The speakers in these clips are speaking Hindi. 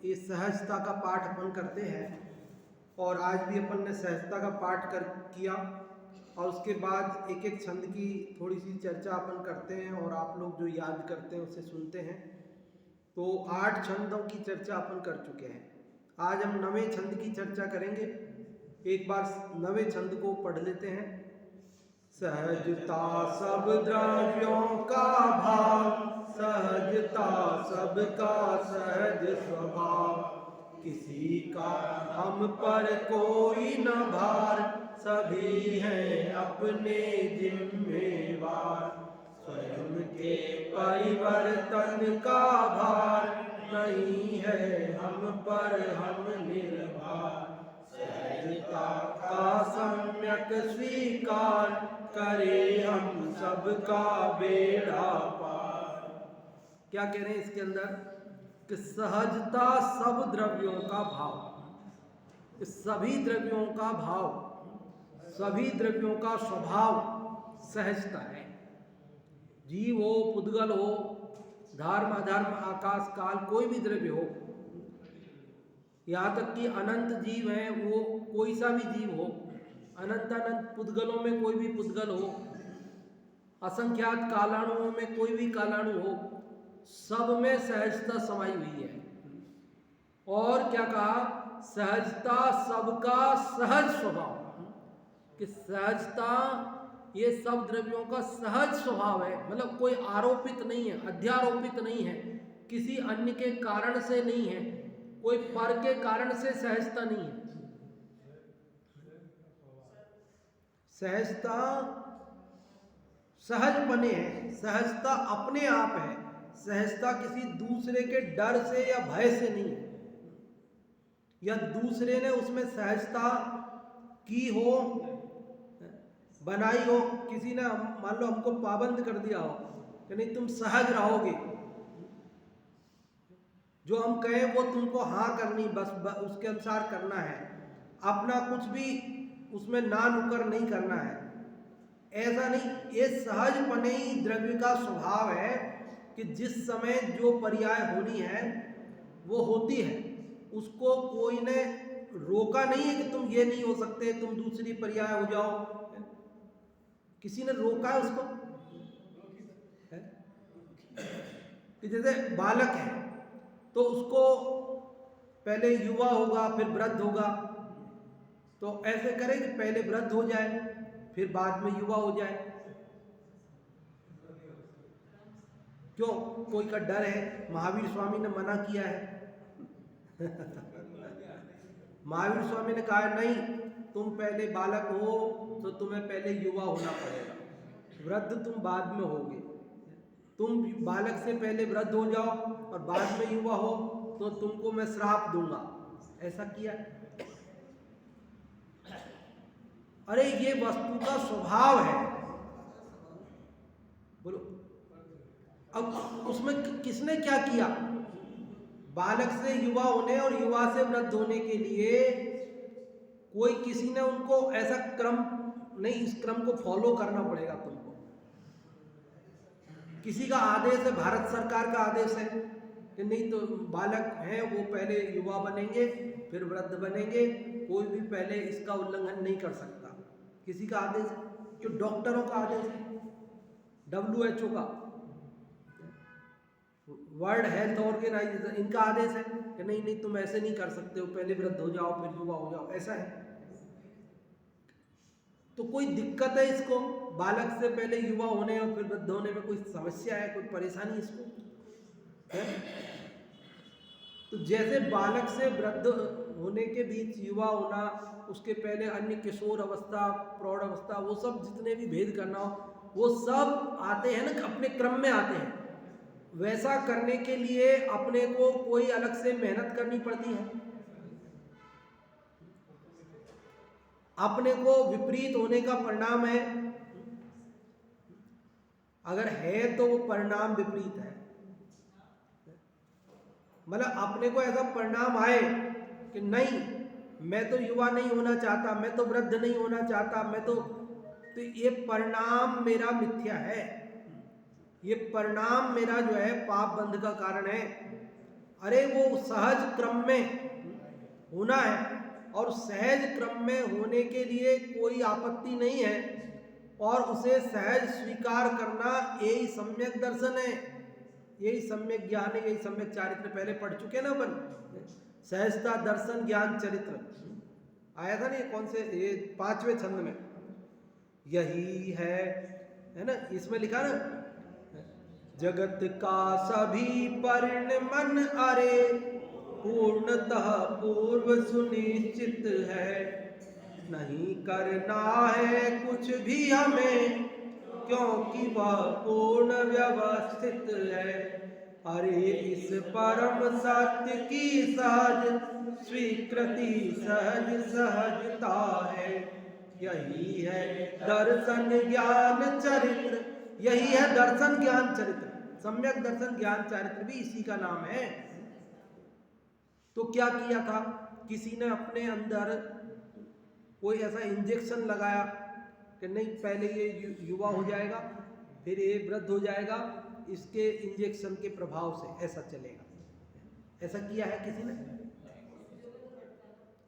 ये सहजता का पाठ अपन करते हैं और आज भी अपन ने सहजता का पाठ किया और उसके बाद एक एक छंद की थोड़ी सी चर्चा अपन करते हैं और आप लोग जो याद करते हैं उसे सुनते हैं। तो 8 छंदों की चर्चा अपन कर चुके हैं। आज हम 9वें छंद की चर्चा करेंगे। एक बार 9वें छंद को पढ़ लेते हैं। सहजता सब द्रव्यों का भाव, सहजता सबका सहज स्वभाव, किसी का हम पर कोई न भार, सभी हैं अपने जिम्मेवार, स्वयं के परिवर्तन का भार नहीं है हम पर हम निर्भर, सहजता का सम्यक स्वीकार करे हम सबका बेड़ा पार। क्या कह रहे हैं इसके अंदर कि सहजता सब द्रव्यों का भाव, सभी द्रव्यों का भाव, सभी द्रव्यों का स्वभाव सहजता है। जीव हो, पुद्गल हो, धर्म अधर्म, आकाश काल, कोई भी द्रव्य हो, यहाँ तक कि अनंत जीव हैं, वो कोई सा भी जीव हो, अनंत अनंत पुद्गलों में कोई भी पुद्गल हो, असंख्यात कालाणुओं में कोई भी कालाणु हो, सब में सहजता समाई हुई है। और क्या कहा? सहजता सबका सहज स्वभाव, कि सहजता ये सब द्रव्यों का सहज स्वभाव है, मतलब कोई आरोपित नहीं है, अध्यारोपित नहीं है, किसी अन्य के कारण से नहीं है, कोई पर के कारण से सहजता नहीं है। सहजता सहज बने है, सहजता अपने आप है, सहजता किसी दूसरे के डर से या भय से नहीं है, या दूसरे ने उसमें सहजता की हो, बनाई हो, किसी ने मान लो हमको पाबंद कर दिया हो कि नहीं तुम सहज रहोगे, जो हम कहें वो तुमको हाँ करनी, बस उसके अनुसार करना है, अपना कुछ भी उसमें ना नुकर नहीं करना है। ऐसा नहीं, ये सहजपने ही द्रव्य का स्वभाव है कि जिस समय जो पर्याय होनी है वो होती है, उसको कोई ने रोका नहीं है कि तुम ये नहीं हो सकते, तुम दूसरी पर्याय हो जाओ, किसी ने रोका है उसको? कि जैसे बालक है तो उसको पहले युवा होगा फिर वृद्ध होगा, तो ऐसे करें कि पहले वृद्ध हो जाए फिर बाद में युवा हो जाए। क्यों? कोई का डर है? महावीर स्वामी ने मना किया है। महावीर स्वामी ने कहा नहीं, तुम पहले बालक हो तो तुम्हें पहले युवा होना पड़ेगा, वृद्ध तुम बाद में होगे, तुम बालक से पहले वृद्ध हो जाओ और बाद में युवा हो तो तुमको मैं श्राप दूंगा। ऐसा किया? अरे ये वस्तु का स्वभाव है, बोलो। अब उसमें किसने क्या किया? बालक से युवा होने और युवा से वृद्ध होने के लिए कोई किसी ने उनको ऐसा क्रम नहीं, इस क्रम को फॉलो करना पड़ेगा तुमको। किसी का आदेश है, भारत सरकार का आदेश है कि नहीं तो बालक हैं वो पहले युवा बनेंगे फिर वृद्ध बनेंगे, कोई भी पहले इसका उल्लंघन नहीं कर सकता। किसी का आदेश है? जो डॉक्टरों का आदेश है, WHO का, वर्ल्ड हेल्थ ऑर्गेनाइजेशन, इनका आदेश है कि नहीं नहीं तुम ऐसे नहीं कर सकते हो, पहले वृद्ध हो जाओ फिर युवा हो जाओ, ऐसा है। तो कोई दिक्कत है इसको? बालक से पहले युवा होने और फिर वृद्ध होने में कोई समस्या है, कोई परेशानी इसको है? तो जैसे बालक से वृद्ध होने के बीच युवा होना, उसके पहले अन्य किशोर अवस्था, प्रौढ़ अवस्था, वो सब जितने भी भेद करना हो वो सब आते हैं ना, अपने क्रम में आते हैं। वैसा करने के लिए अपने को कोई अलग से मेहनत करनी पड़ती है, अपने को विपरीत होने का परिणाम है, अगर है तो वो परिणाम विपरीत है। मतलब अपने को ऐसा परिणाम आए कि नहीं मैं तो युवा नहीं होना चाहता, मैं तो वृद्ध नहीं होना चाहता, मैं तो ये परिणाम मेरा मिथ्या है, ये परिणाम मेरा जो है पाप बंध का कारण है। अरे वो सहज क्रम में होना है, और सहज क्रम में होने के लिए कोई आपत्ति नहीं है, और उसे सहज स्वीकार करना यही सम्यक दर्शन है, यही सम्यक ज्ञान है, यही सम्यक चारित्र। पहले पढ़ चुके ना अपन, सहजता दर्शन ज्ञान चरित्र आया था ना, ये कौन से, ये 5वें छंद में यही है ना, इसमें लिखा ना, जगत का सभी परिणमन अरे पूर्णतः पूर्व सुनिश्चित है, नहीं करना है कुछ भी हमें क्योंकि वह पूर्ण व्यवस्थित है। अरे इस परम सत्य की सहज स्वीकृति सहज सहजता है, यही है दर्शन ज्ञान चरित्र, यही है दर्शन ज्ञान चरित्र। सम्यक दर्शन ज्ञान चरित्र भी इसी का नाम है। तो क्या किया था, किसी ने अपने अंदर कोई ऐसा इंजेक्शन लगाया कि नहीं, पहले ये युवा हो जाएगा, फिर ये वृद्ध हो जाएगा, इसके इंजेक्शन के प्रभाव से ऐसा चलेगा। ऐसा किया है किसी ने?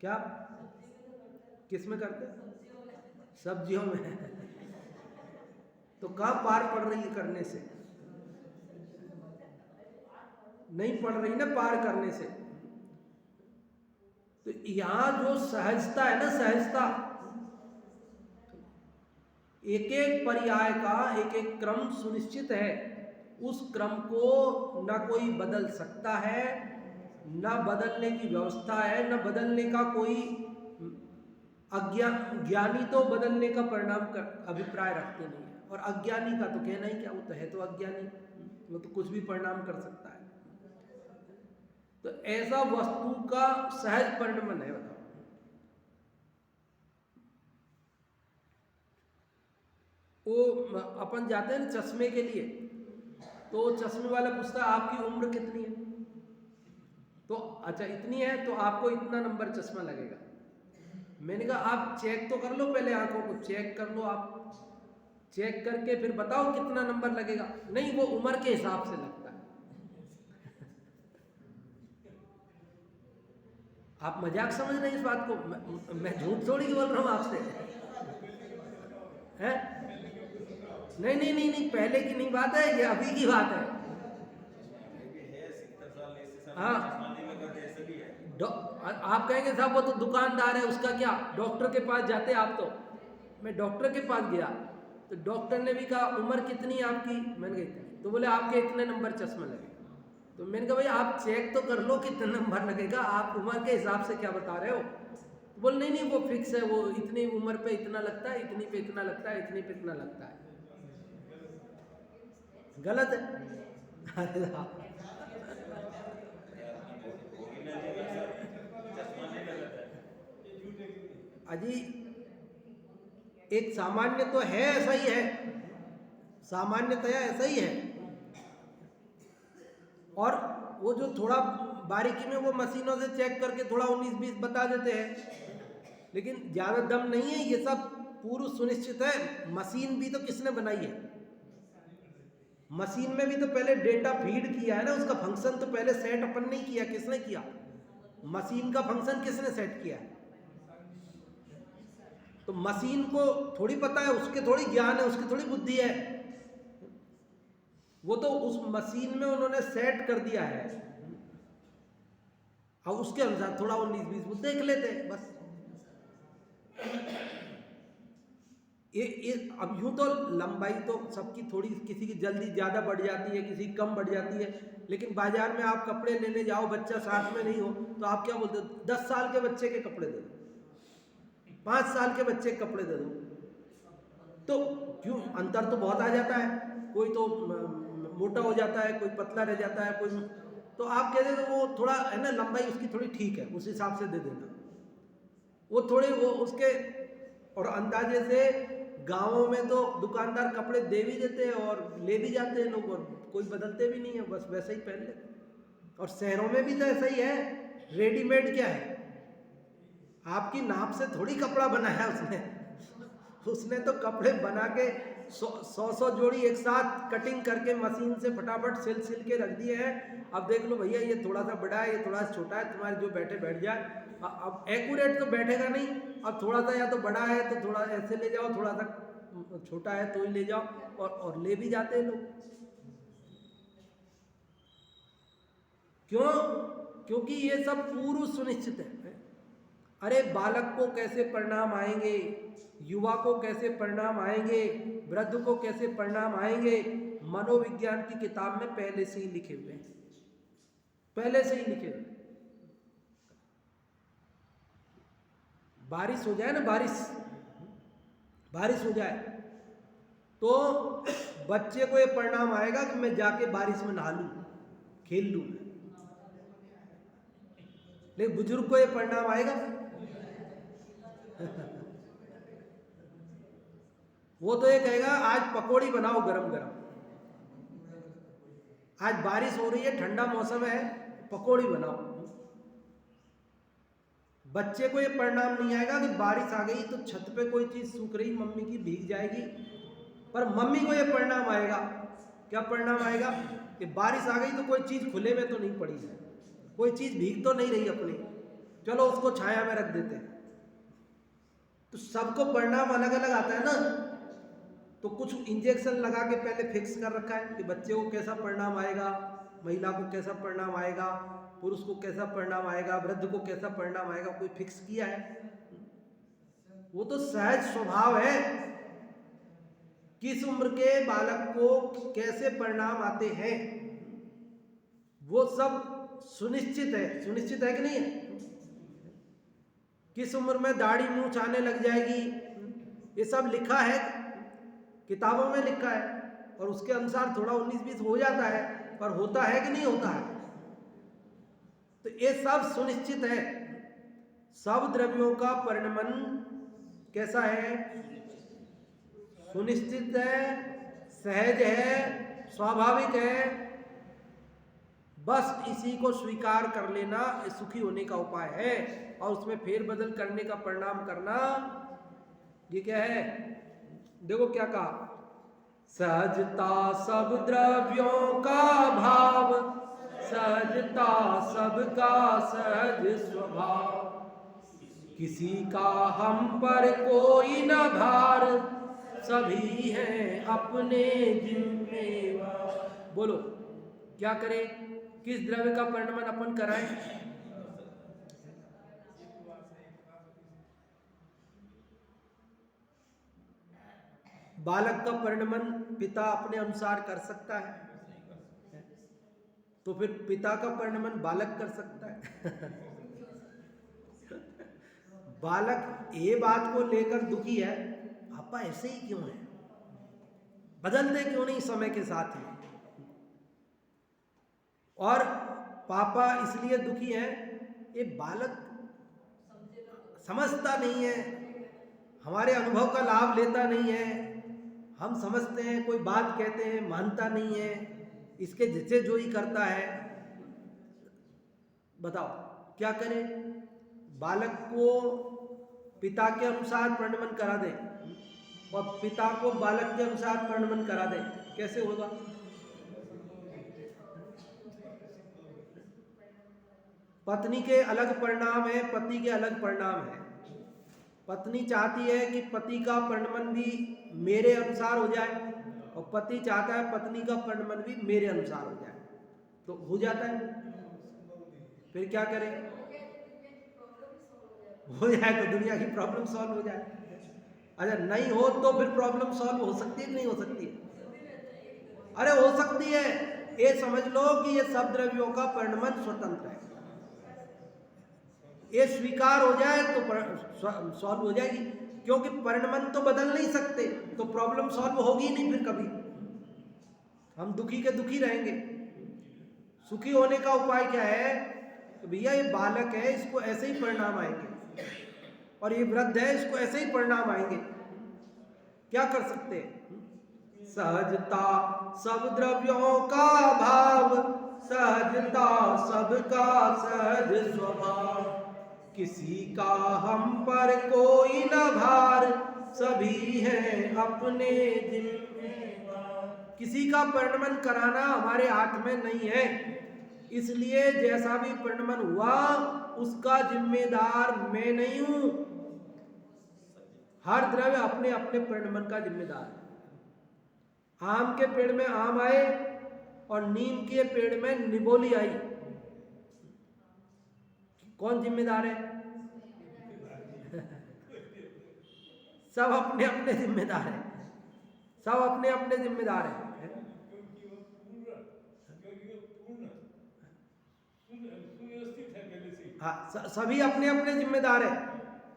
क्या किस में करते? सब्जियों में। तो कहाँ पार पड़ रही है करने से? नहीं पड़ रही ना पार करने से। तो यहां जो सहजता है ना, सहजता, एक एक पर्याय का एक एक क्रम सुनिश्चित है, उस क्रम को न कोई बदल सकता है, न बदलने की व्यवस्था है, न बदलने का कोई ज्ञानी तो बदलने का परिणाम अभिप्राय रखते नहीं है, और अज्ञानी का तो कहना ही क्या, वो तो है तो अज्ञानी, वो तो कुछ भी परिणाम कर सकता है। तो ऐसा वस्तु का सहज परिणमन है। बताओ, वो अपन जाते हैं ना चश्मे के लिए, तो चश्मे वाला पूछता है आपकी उम्र कितनी है, तो अच्छा इतनी है, तो आपको इतना नंबर चश्मा लगेगा। मैंने कहा आप चेक तो कर लो, पहले आंखों को चेक कर लो, आप चेक करके फिर बताओ कितना नंबर लगेगा। नहीं, वो उम्र के हिसाब से लगता है। आप मजाक समझ रहे हैं इस बात को? मैं झूठ थोड़ी बोल रहा हूं आपसे, है? नहीं नहीं नहीं नहीं, पहले की नहीं बात है, ये अभी की बात है। हाँ, आप कहेंगे साहब वो तो दुकानदार है, उसका क्या, डॉक्टर के पास जाते आप तो। मैं डॉक्टर के पास गया तो डॉक्टर ने भी कहा उम्र कितनी है आपकी, मैंने कहा, तो बोले आपके इतने नंबर चश्मा लगे। तो मैंने कहा भाई आप चेक तो कर लो कितना नंबर लगेगा, आप उम्र के हिसाब से क्या बता रहे हो? तो बोले नहीं नहीं वो फिक्स है, वो इतनी उम्र पे इतना लगता है, इतनी पे इतना लगता है, इतनी पे इतना लगता है। गलत है। अजी एक सामान्य तो है, ऐसा ही है, सामान्यतया ऐसा ही है। और वो जो थोड़ा बारीकी में वो मशीनों से चेक करके थोड़ा 19-20 बता देते हैं, लेकिन ज़्यादा दम नहीं है, ये सब पूर्व सुनिश्चित है। मशीन भी तो किसने बनाई है? मशीन में भी तो पहले डेटा फीड किया है ना, उसका फंक्शन तो पहले सेट अपन नहीं किया, किसने किया? मशीन का फंक्शन किसने सेट किया? तो मशीन को थोड़ी पता है, उसके थोड़ी ज्ञान है, उसकी थोड़ी बुद्धि है, वो तो उस मशीन में उन्होंने सेट कर दिया है, और उसके अनुसार थोड़ा 19-20 वो देख लेते हैं बस। ये अब यूं तो लंबाई तो सबकी थोड़ी, किसी की जल्दी ज़्यादा बढ़ जाती है, किसी की कम बढ़ जाती है, लेकिन बाजार में आप कपड़े लेने जाओ, बच्चा साथ में नहीं हो, तो आप क्या बोलते हो? 10 साल के बच्चे के कपड़े दे दो, 5 साल के बच्चे के कपड़े दे दो, तो क्यों अंतर तो बहुत आ जाता है, कोई तो मोटा हो जाता है, कोई पतला रह जाता है, कोई, तो आप कहते हैं वो थोड़ा है ना, लंबाई उसकी थोड़ी ठीक है, उस हिसाब से दे देना। वो थोड़े वो उसके, और अंदाजे से गाँवों में तो दुकानदार कपड़े दे भी देते हैं और ले भी जाते हैं लोग, और कोई बदलते भी नहीं है, बस वैसे ही पहन लेते। और शहरों में भी तो ऐसा ही है, रेडीमेड क्या है, आपकी नाप से थोड़ी कपड़ा बनाया उसने तो कपड़े बना के 100 जोड़ी एक साथ कटिंग करके मशीन से फटाफट सिल के रख दिए हैं। अब देख लो भैया, ये थोड़ा सा बड़ा है, ये थोड़ा सा छोटा है, तुम्हारे जो बैठे बैठ जाए। अब एक्यूरेट तो बैठेगा नहीं, अब थोड़ा सा या तो बड़ा है तो थोड़ा ऐसे ले जाओ, थोड़ा सा छोटा है तो ही ले जाओ, और ले भी जाते हैं लोग। क्यों? क्योंकि ये सब पूर्व सुनिश्चित है। अरे बालक को कैसे परिणाम आएंगे, युवा को कैसे परिणाम आएंगे, वृद्ध को कैसे परिणाम आएंगे, मनोविज्ञान की किताब में पहले से ही लिखे हुए हैं, पहले से ही लिखे हुए। बारिश हो जाए ना, बारिश हो जाए तो बच्चे को ये परिणाम आएगा कि मैं जाके बारिश में नहा लूं, खेल लूं। लेकिन बुजुर्ग को ये परिणाम आएगा वो तो ये कहेगा आज पकौड़ी बनाओ गरम गरम, आज बारिश हो रही है, ठंडा मौसम है, पकौड़ी बनाओ। बच्चे को ये परिणाम नहीं आएगा कि बारिश आ गई तो छत पे कोई चीज सूख रही मम्मी की भीग जाएगी, पर मम्मी को ये परिणाम आएगा। क्या परिणाम आएगा? कि बारिश आ गई तो कोई चीज खुले में तो नहीं पड़ी है, कोई चीज भीग तो नहीं रही अपनी, चलो उसको छाया में रख देते हैं। तो सबको परिणाम अलग अलग आता है ना। तो कुछ इंजेक्शन लगा के पहले फिक्स कर रखा है कि बच्चे को कैसा परिणाम आएगा, महिला को कैसा परिणाम आएगा, पुरुष को कैसा परिणाम आएगा, वृद्ध को कैसा परिणाम आएगा, कोई फिक्स किया है? वो तो सहज स्वभाव है। किस उम्र के बालक को कैसे परिणाम आते हैं वो सब सुनिश्चित है। सुनिश्चित है कि नहीं है? किस उम्र में दाढ़ी मूंछ आने लग जाएगी, ये सब लिखा है, किताबों में लिखा है, और उसके अनुसार थोड़ा 19-20 हो जाता है, पर होता है कि नहीं होता है? तो ये सब सुनिश्चित है। सब द्रव्यों का परिणमन कैसा है? सुनिश्चित है, सहज है, स्वाभाविक है। बस इसी को स्वीकार कर लेना सुखी होने का उपाय है, और उसमें फेरबदल करने का परिणाम करना ये क्या है? देखो क्या कहा, सहजता सब द्रव्यों का भाव, सहजता सबका सहज स्वभाव, किसी का हम पर कोई न भार, सभी हैं अपने जिम्मेवार। बोलो क्या करें? किस द्रव्य का परिणमन अपन कराएं? बालक का परिणमन पिता अपने अनुसार कर सकता है, तो फिर पिता का परिणमन बालक कर सकता है। बालक ये बात को लेकर दुखी है, पापा ऐसे ही क्यों है, बदलते क्यों नहीं समय के साथ ही? और पापा इसलिए दुखी है, ये बालक समझता नहीं है, हमारे अनुभव का लाभ लेता नहीं है। हम समझते हैं, कोई बात कहते हैं मानता नहीं है, इसके जैसे जो ही करता है। बताओ क्या करें? बालक को पिता के अनुसार परिणमन करा दें और पिता को बालक के अनुसार परिणमन करा दें, कैसे होगा? पत्नी के अलग परिणाम है, पति के अलग परिणाम है। पत्नी चाहती है कि पति का परिणमन भी मेरे अनुसार हो जाए, और पति चाहता है पत्नी का परिणमन भी मेरे अनुसार हो जाए, तो हो जाता है। फिर क्या करें? हो जाए तो दुनिया की प्रॉब्लम सॉल्व हो जाए। अच्छा नहीं हो तो फिर प्रॉब्लम सॉल्व हो सकती है कि नहीं हो सकती है? अरे हो सकती है। ये समझ लो कि ये सब द्रव्यों का परिणमन स्वतंत्र है, ये स्वीकार हो जाए तो सॉल्व हो जाएगी। क्योंकि परिणमन तो बदल नहीं सकते, तो प्रॉब्लम सॉल्व होगी नहीं फिर कभी। हम दुखी के दुखी रहेंगे। सुखी होने का उपाय क्या है? तो भैया ये बालक है, इसको ऐसे ही परिणाम आएंगे, और ये वृद्ध है, इसको ऐसे ही परिणाम आएंगे। क्या कर सकते हैं? सहजता सब द्रव्यों का भाव, सहजता सबका सहज स्वभाव, किसी का हम पर कोई न भार, सभी हैं अपने जिम्मेदार। किसी का परिणमन कराना हमारे हाथ में नहीं है, इसलिए जैसा भी परिणमन हुआ उसका जिम्मेदार मैं नहीं हूं। हर द्रव्य अपने अपने परिणमन का जिम्मेदार है। आम के पेड़ में आम आए और नीम के पेड़ में निबोली आई, कौन जिम्मेदार है? सब अपने अपने जिम्मेदार है, सब अपने अपने जिम्मेदार है। हाँ, सभी अपने अपने जिम्मेदार है।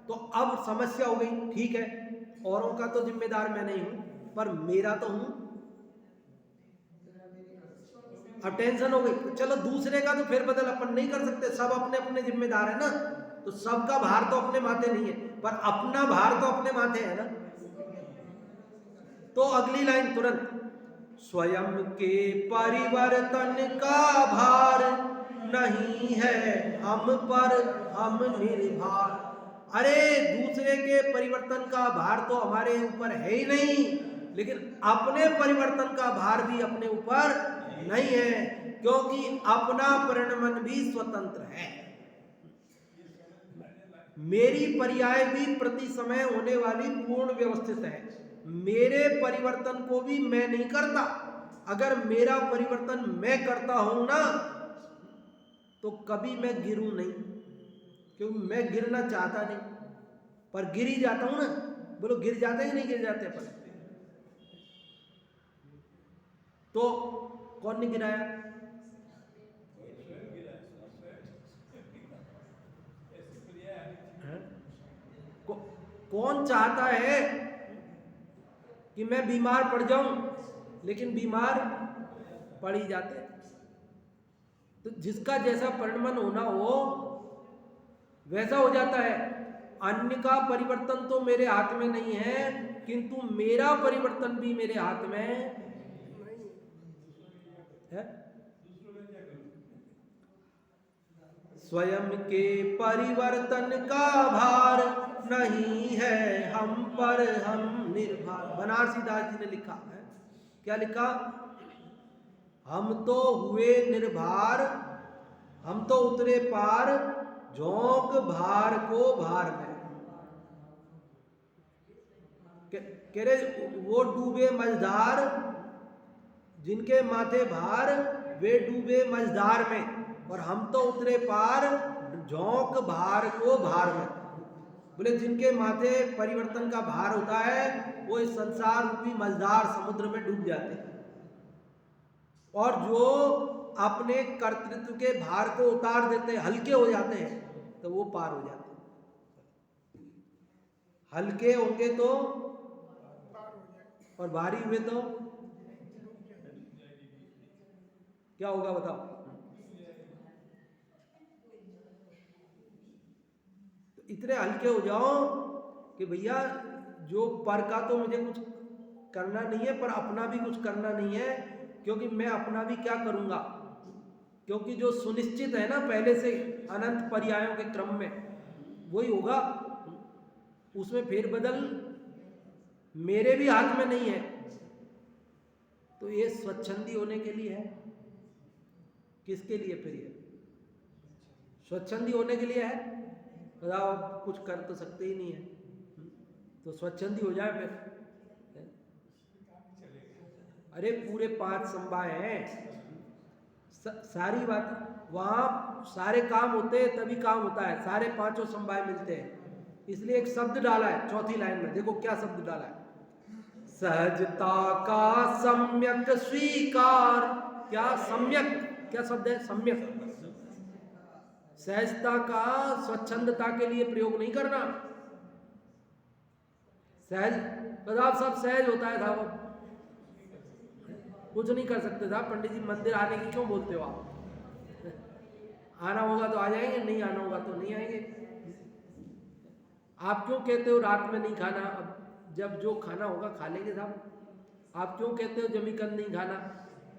तो अब समस्या हो गई, ठीक है औरों का तो जिम्मेदार मैं नहीं हूं पर मेरा तो हूं। अब टेंशन हो गई, चलो दूसरे का तो फिर बदल अपन नहीं कर सकते, सब अपने अपने जिम्मेदार है ना, तो सबका भार तो अपने माथे नहीं है, पर अपना भार तो अपने माथे है ना। तो अगली लाइन तुरंत, स्वयं के परिवर्तन का भार नहीं है हम पर हम निर्भर। अरे दूसरे के परिवर्तन का भार तो हमारे ऊपर है ही नहीं, लेकिन अपने परिवर्तन का भार भी अपने ऊपर नहीं है, क्योंकि अपना परिणमन भी स्वतंत्र है। मेरी पर्याय भी प्रति समय होने वाली पूर्ण व्यवस्थित है, मेरे परिवर्तन को भी मैं नहीं करता। अगर मेरा परिवर्तन मैं करता हूं ना तो कभी मैं गिरूं नहीं, क्योंकि मैं गिरना चाहता नहीं, पर गिर ही जाता हूं ना। बोलो गिर जाते हैं नहीं गिर जाते अपन? तो कौन ने गिराया? कौन चाहता है कि मैं बीमार पड़ जाऊं, लेकिन बीमार पड़ ही जाते हैं। तो जिसका जैसा परिणमन होना हो वैसा हो जाता है। अन्य का परिवर्तन तो मेरे हाथ में नहीं है, किंतु मेरा परिवर्तन भी मेरे हाथ में है। स्वयं के परिवर्तन का भार नहीं है हम पर हम निर्भर। बनारसी दास जी ने लिखा है, क्या लिखा? हम तो हुए निर्भर, हम तो उतरे पार, झोंक भार को भार में। कह रहे वो डूबे मझधार, जिनके माथे भार वे डूबे मझधार में, और हम तो उतरे पार, झोंक भार को भार में। बोले जिनके माथे परिवर्तन का भार होता है वो इस संसार रूपी मझधार समुद्र में डूब जाते हैं, और जो अपने कर्तृत्व के भार को उतार देते हैं, हल्के हो जाते हैं, तो वो पार हो जाते हैं। हल्के होंगे तो और भारी हुए तो क्या होगा बताओ? तो इतने हल्के हो जाओ कि भैया जो पर का तो मुझे कुछ करना नहीं है, पर अपना भी कुछ करना नहीं है, क्योंकि मैं अपना भी क्या करूंगा, क्योंकि जो सुनिश्चित है ना पहले से अनंत पर्यायों के क्रम में वही होगा, उसमें फेरबदल मेरे भी हाथ में नहीं है। तो ये स्वच्छंदी होने के लिए है। किसके लिए? फिर ये स्वच्छंदी होने के लिए है। बताओ, कुछ कर तो सकते ही नहीं है, तो स्वच्छंदी हो जाए फिर। अरे पूरे 5 संभाए हैं, सारी बात वहां सारे काम होते हैं तभी काम होता है, सारे 5 संभाए मिलते हैं। इसलिए एक शब्द डाला है चौथी लाइन में, देखो क्या शब्द डाला है, सहजता का सम्यक स्वीकार। क्या सम्यक, क्या शब्द है? सम्यक। सहजता का स्वच्छंदता के लिए प्रयोग नहीं करना। सहज बताओ, सब सहज होता है साहब, कुछ नहीं कर सकते साहब। पंडित जी मंदिर आने की क्यों बोलते हो आप? आना होगा तो आ जाएंगे, नहीं आना होगा तो नहीं आएंगे। आप क्यों कहते हो रात में नहीं खाना? अब जब जो खाना होगा खा लेंगे साहब। आप क्यों कहते हो जमीकंद नहीं खाना?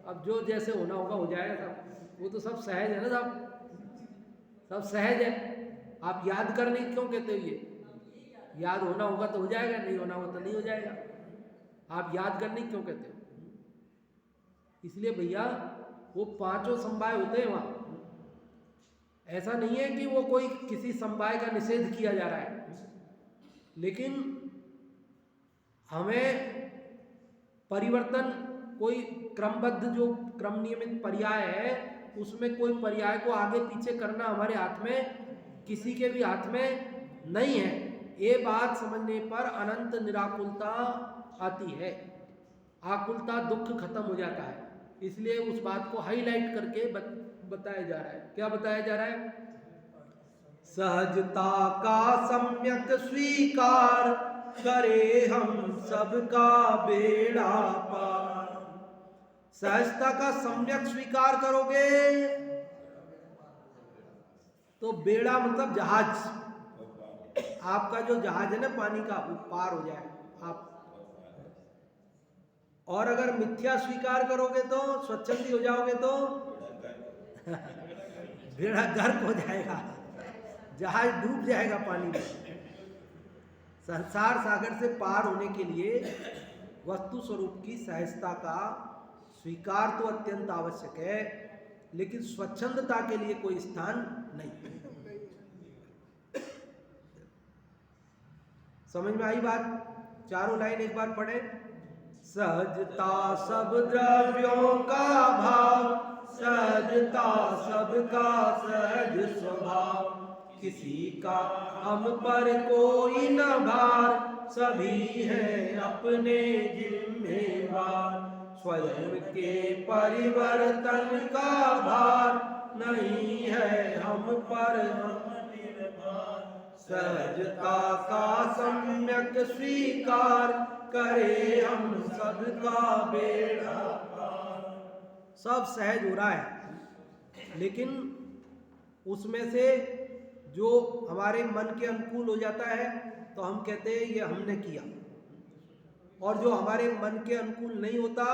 अब जो जैसे होना होगा हो जाएगा साहब। वो तो सब सहज है ना साहब, सब सहज है। आप याद करने क्यों कहते हो? ये याद होना होगा तो हो जाएगा, नहीं होना होगा तो नहीं हो जाएगा। आप याद करने क्यों कहते हो? इसलिए भैया वो पांचों समवाय होते हैं वहां। ऐसा नहीं है कि वो कोई किसी समवाय का निषेध किया जा रहा है, लेकिन हमें परिवर्तन, कोई क्रमबद्ध जो क्रम नियमित पर्याय है उसमें कोई पर्याय को आगे पीछे करना हमारे हाथ में, किसी के भी हाथ में नहीं है। ये बात समझने पर अनंत निराकुलता आती है, आकुलता दुख खत्म हो जाता है। इसलिए उस बात को हाईलाइट करके बताया जा रहा है। क्या बताया जा रहा है? सहजता का सम्यक स्वीकार करे हम सबका बेड़ा पार। सहजता का सम्यक स्वीकार करोगे तो बेड़ा मतलब जहाज, आपका जो जहाज है ना पानी का, वो पार हो जाए आप। और अगर मिथ्या स्वीकार करोगे तो, स्वच्छंदी हो जाओगे तो बेड़ा गर्क हो जाएगा, जहाज डूब जाएगा पानी में। संसार सागर से पार होने के लिए वस्तु स्वरूप की सहजता का स्वीकार तो अत्यंत आवश्यक है, लेकिन स्वच्छंदता के लिए कोई स्थान नहीं। समझ में आई बात? चारों लाइन एक बार पढ़े। सहजता सब द्रव्यों का भाव, सहजता सबका सहज स्वभाव, किसी का हम पर कोई न भार, सभी हैं अपने जिम्मेवार, स्वयं के परिवर्तन का भार नहीं है हम पर हम निर्भर, सहजता का सम्यक स्वीकार करे हम सबका बेड़ा पार। सब सहज हो रहा है, लेकिन उसमें से जो हमारे मन के अनुकूल हो जाता है तो हम कहते हैं ये हमने किया, और जो हमारे मन के अनुकूल नहीं होता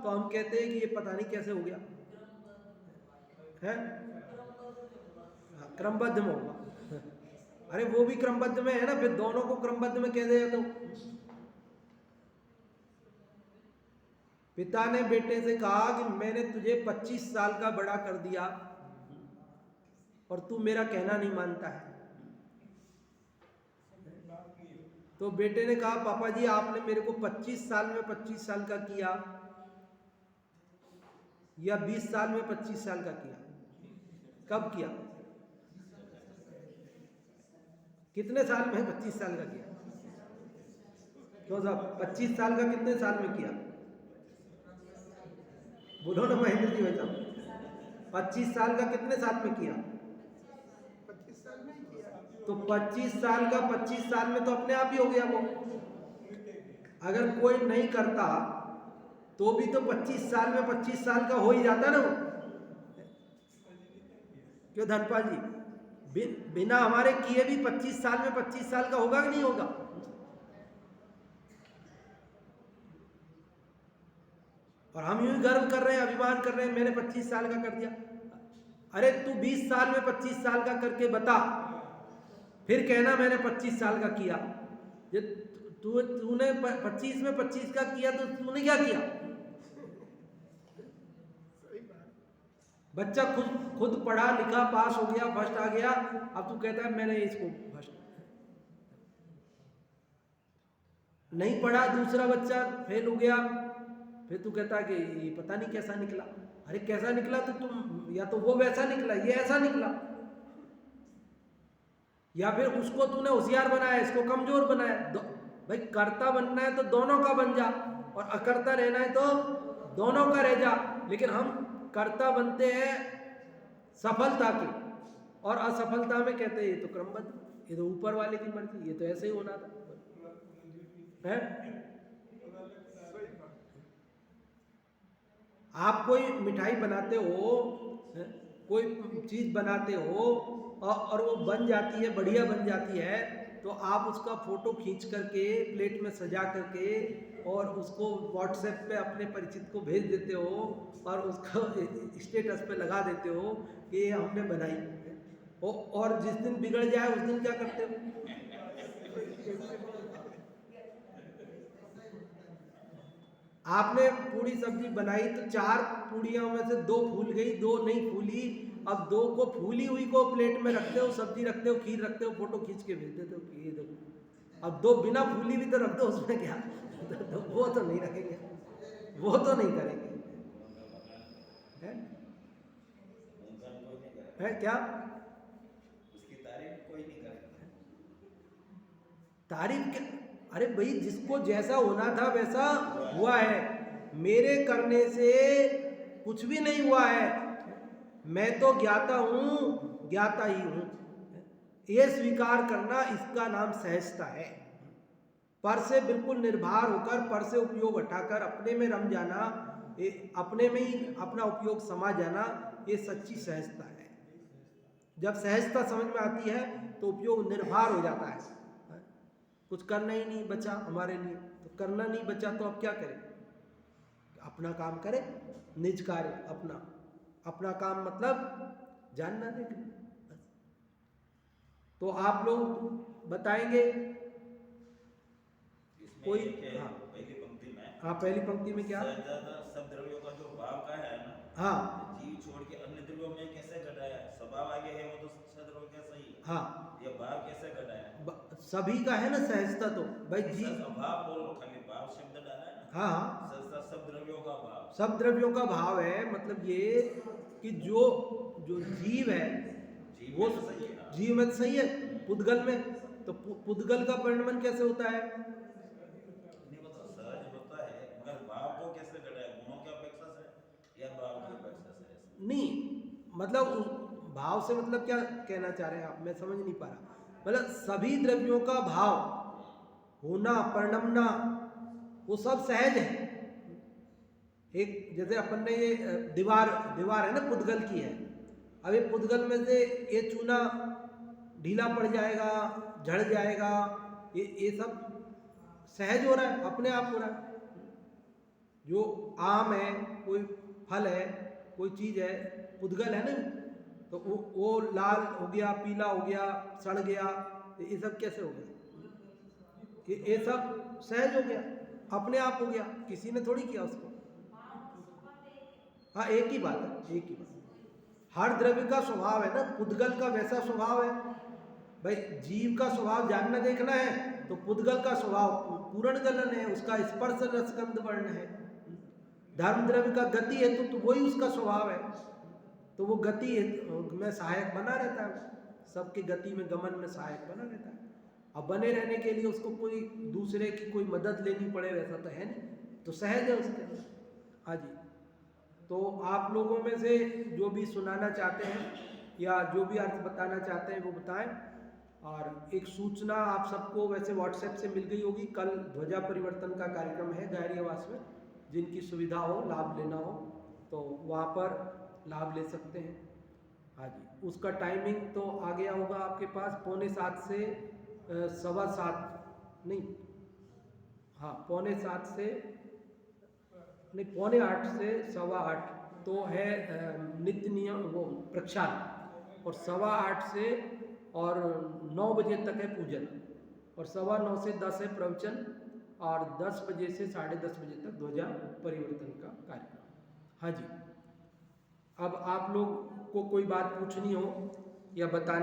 तो हम कहते हैं कि ये पता नहीं कैसे हो गया है, क्रमबद्ध में होगा। अरे वो भी क्रमबद्ध में है ना, फिर दोनों को क्रमबद्ध में कह दिया तो। पिता ने बेटे से कहा कि मैंने तुझे 25 साल का बड़ा कर दिया और तू मेरा कहना नहीं मानता है। तो बेटे ने कहा पापा जी आपने मेरे को 25 साल में 25 साल का किया या 20 साल में 25 साल का किया? कब किया? कितने साल में 25 साल का किया? तो साहब 25 साल का कितने साल में किया? बोलो ना महेंद्र जी भाई साहब, 25 साल का कितने साल में किया? 25 साल में किया। तो 25 साल का 25 साल में तो अपने आप ही हो गया वो। अगर कोई नहीं करता तो भी तो 25 साल में 25 साल का हो ही जाता ना वो। क्यों धनपाल जी, बिना हमारे किए भी 25 साल में 25 साल का होगा कि नहीं होगा? और हम यूं गर्व कर रहे हैं, अभिमान कर रहे हैं मैंने 25 साल का कर दिया। अरे तू 20 साल में 25 साल का करके बता, फिर कहना मैंने 25 साल का किया। ये तूने 25 में 25 का किया तो तूने क्या किया? बच्चा खुद पढ़ा लिखा पास हो गया, फर्स्ट आ गया, अब तू कहता है मैंने इसको फर्स्ट। नहीं पढ़ा दूसरा बच्चा फेल हो गया, फिर तू कहता है कि ये पता नहीं कैसा निकला। अरे कैसा निकला तो तुम, या तो वो वैसा निकला ये ऐसा निकला, या फिर उसको तूने होशियार बनाया इसको कमजोर बनाया। भाई कर्ता बनना है तो दोनों का बन जा, और अकर्ता रहना है तो दोनों का रह जा। लेकिन हम कर्ता बनते हैं सफलता की, और असफलता में कहते हैं ये तो क्रमबद्ध, ये तो ऊपर वाले की मर्जी, ये तो ऐसे ही होना था है? आप कोई मिठाई बनाते हो, कोई चीज बनाते हो और वो बन जाती है, बढ़िया बन जाती है, तो आप उसका फोटो खींच करके प्लेट में सजा करके और उसको व्हाट्सएप पे अपने परिचित को भेज देते हो और उसको स्टेटस पे लगा देते हो कि ये हमने बनाई। और जिस दिन बिगड़ जाए उस दिन क्या करते हो? आपने पूरी सब्जी बनाई तो 4 पूड़ियों में से 2 फूल गई, 2 नहीं फूली। अब 2 को फूली हुई को प्लेट में रखते हो, सब्जी रखते हो, खीर रखते हो, फोटो खींच के भेज देते हो, ये देखो। अब 2 बिना फूली भी तो रख दो, उसमें क्या वो तो नहीं रखेंगे, वो तो नहीं करेंगे, है क्या? उसकी तारीफ कोई नहीं करेगा। तारीफ क्या? अरे भाई, जिसको जैसा होना था वैसा हुआ है। मेरे करने से कुछ भी नहीं हुआ है, मैं तो ज्ञाता हूं, ज्ञाता ही हूं। ये स्वीकार करना, इसका नाम सहजता है। पर से बिल्कुल निर्भर होकर, पर से उपयोग हटाकर अपने में रम जाना, अपने में ही अपना उपयोग समा जाना, ये सच्ची सहजता है। जब सहजता समझ में आती है तो उपयोग निर्भर हो जाता है। कुछ करना ही नहीं बचा हमारे लिए, तो करना नहीं बचा तो अब क्या करें? अपना काम करें, निज कार्य अपना। अपना काम मतलब जानना देखना। तो आप लोग बताएंगे कोई? हाँ, पहली पंक्ति में, हाँ, पहली पंक्ति में क्या? सब द्रव्यों का जो भाव का है ना, हाँ, जीव छोड़ के अन्य द्रव्यों में कैसे घटाया है? स्वभाव आगे है, वो तो सद्रव्य कैसा ही है। हाँ, ये भाव कैसे घटाया है? सभी का है ना सहजता। तो भाई जी, भाव बोल लो, खाली भाव शब्द डाला है ना। हाँ, हाँ, सब द्रव्यों का भाव, सब द्रव्यों का भाव है। मतलब ये कि जो जो जीव है जीव वो में तो सही है ना। जीव में सही है, पुद्गल में तो पुद्गल का परिणमन कैसे होता है? नहीं, वो तो सहज होता है, मगर भाव को कैसे घटाया? गुणों की अपेक्षा से या भाव की अपेक्षा से? नहीं, मतलब भाव से मतलब क्या कहना चाह रहे हैं आप? मैं समझ नहीं पा रहा। मतलब सभी द्रव्यों का भाव होना, परिणमना, वो सब सहज है। एक जैसे अपन ने ये दीवार है ना, पुद्गल की है। अब ये पुद्गल में से ये चूना ढीला पड़ जाएगा, झड़ जाएगा, ये सब सहज हो रहा है, अपने आप हो रहा है। जो आम है, कोई फल है, कोई चीज है, पुद्गल है ना, तो वो लाल हो गया, पीला हो गया, सड़ गया, ये सब कैसे हो गया? ये सब सहज हो गया, अपने आप हो गया, किसी ने थोड़ी किया उसको। हाँ, एक ही बात है, एक ही बात। हर द्रव्य का स्वभाव है ना, पुद्गल का वैसा स्वभाव है। भाई जीव का स्वभाव जानना देखना है तो पुद्गल का स्वभाव पूर्ण गलन है, उसका स्पर्श रसगंध वर्ण है। धर्म द्रव्य का गति है तो वही उसका स्वभाव है, तो वो गति में सहायक बना रहता है, सबकी गति में गमन में सहायक बना रहता है। अब बने रहने के लिए उसको कोई दूसरे की कोई मदद लेनी पड़े वैसा तो है नहीं, तो सहज है उसके अंदर। हाँ जी, तो आप लोगों में से जो भी सुनाना चाहते हैं या जो भी अर्थ बताना चाहते हैं वो बताएं। और एक सूचना आप सबको वैसे व्हाट्सएप से मिल गई होगी, कल ध्वजा परिवर्तन का कार्यक्रम है गायरी आवास में। जिनकी सुविधा हो, लाभ लेना हो तो वहाँ पर लाभ ले सकते हैं। हाँ जी, उसका टाइमिंग तो आ गया होगा आपके पास, 6:45 से 7:15 नहीं, हाँ 7:45 से नहीं 7:45 से 8:15 तो है नित्य नियम वो प्रक्षाल, और 8:15 से और 9 बजे तक है पूजन, और 9:15 से 10 है प्रवचन, और 10 बजे से 10:30 बजे तक ध्वजा परिवर्तन का कार्यक्रम। हाँ जी, अब आप लोग को कोई बात पूछनी हो या बतानी